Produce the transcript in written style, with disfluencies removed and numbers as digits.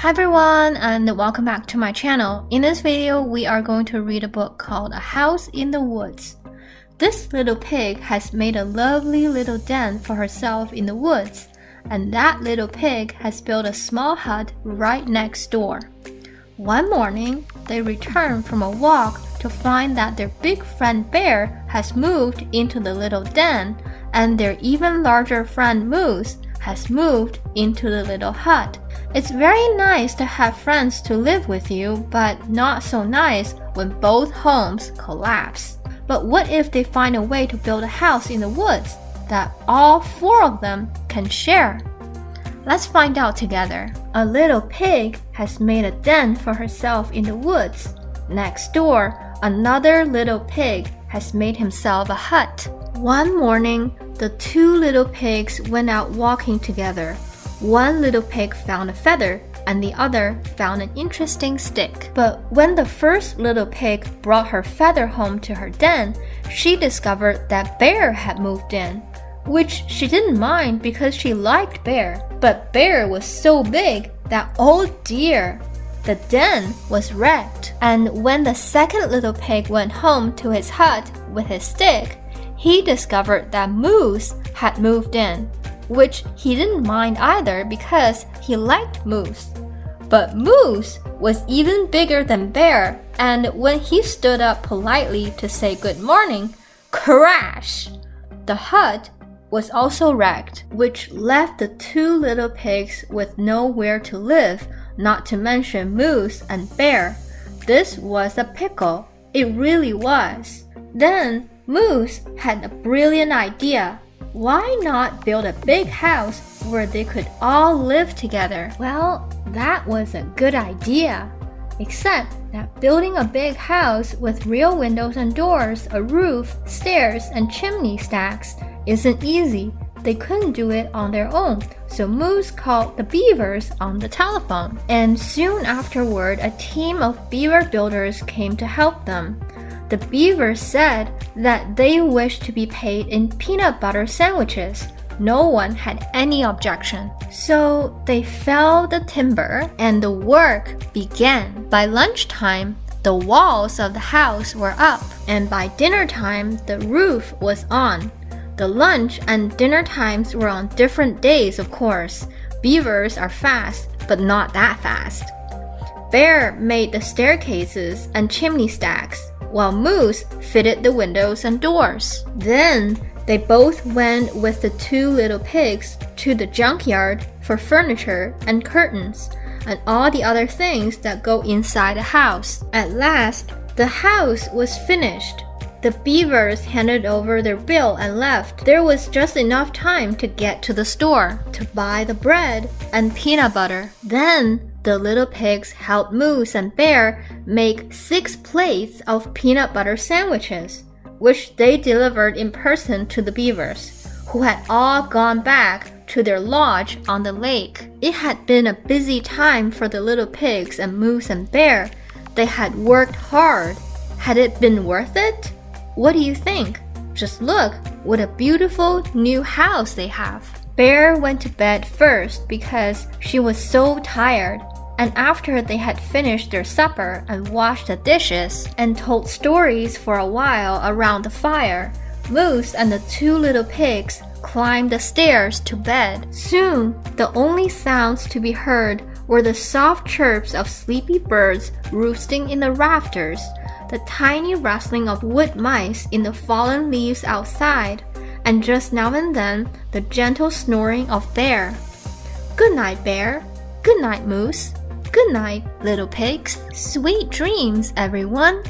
Hi everyone, and welcome back to my channel. In this video, we are going to read a book called A House in the Woods. This little pig has made a lovely little den for herself in the woods, and that little pig has built a small hut right next door. One morning, they return from a walk to find that their big friend Bear has moved into the little den, and their even larger friend Moose has moved into the little hut. It's very nice to have friends to live with you, but not so nice when both homes collapse. But what if they find a way to build a house in the woods that all four of them can share? Let's find out together. A little pig has made a den for herself in the woods. Next door, another little pig has made himself a hut. One morning, the two little pigs went out walking together. One little pig found a feather, and the other found an interesting stick. But when the first little pig brought her feather home to her den, she discovered that Bear had moved in, which she didn't mind because she liked Bear. But Bear was so big that, oh dear, the den was wrecked. And when the second little pig went home to his hut with his stick, he discovered that Moose had moved in, which he didn't mind either because he liked Moose. But Moose was even bigger than Bear, and when he stood up politely to say good morning, crash! The hut was also wrecked, which left the two little pigs with nowhere to live, not to mention Moose and Bear. This was a pickle. It really was. Then Moose had a brilliant idea. Why not build a big house where they could all live together? Well, that was a good idea. Except that building a big house with real windows and doors, a roof, stairs, and chimney stacks isn't easy. They couldn't do it on their own, so Moose called the beavers on the telephone. And soon afterward, a team of beaver builders came to help them. The beavers said that they wished to be paid in peanut butter sandwiches. No one had any objection. So they felled the timber and the work began. By lunchtime, the walls of the house were up, and by dinner time, the roof was on. The lunch and dinner times were on different days, of course. Beavers are fast, but not that fast. Bear made the staircases and chimney stacks, while Moose fitted the windows and doors. Then they both went with the two little pigs to the junkyard for furniture and curtains and all the other things that go inside a house. At last, the house was finished. The beavers handed over their bill and left. There was just enough time to get to the store to buy the bread and peanut butter. Then the little pigs helped Moose and Bear make 6 plates of peanut butter sandwiches, which they delivered in person to the beavers, who had all gone back to their lodge on the lake. It had been a busy time for the little pigs and Moose and Bear. They had worked hard. Had it been worth it? What do you think? Just look what a beautiful new house they have. Bear went to bed first because she was so tired. And after they had finished their supper and washed the dishes and told stories for a while around the fire, Moose and the two little pigs climbed the stairs to bed. Soon, the only sounds to be heard were the soft chirps of sleepy birds roosting in the rafters, the tiny rustling of wood mice in the fallen leaves outside, and just now and then the gentle snoring of Bear. Good night, Bear. Good night, Moose. Good night, little pigs. Sweet dreams, everyone.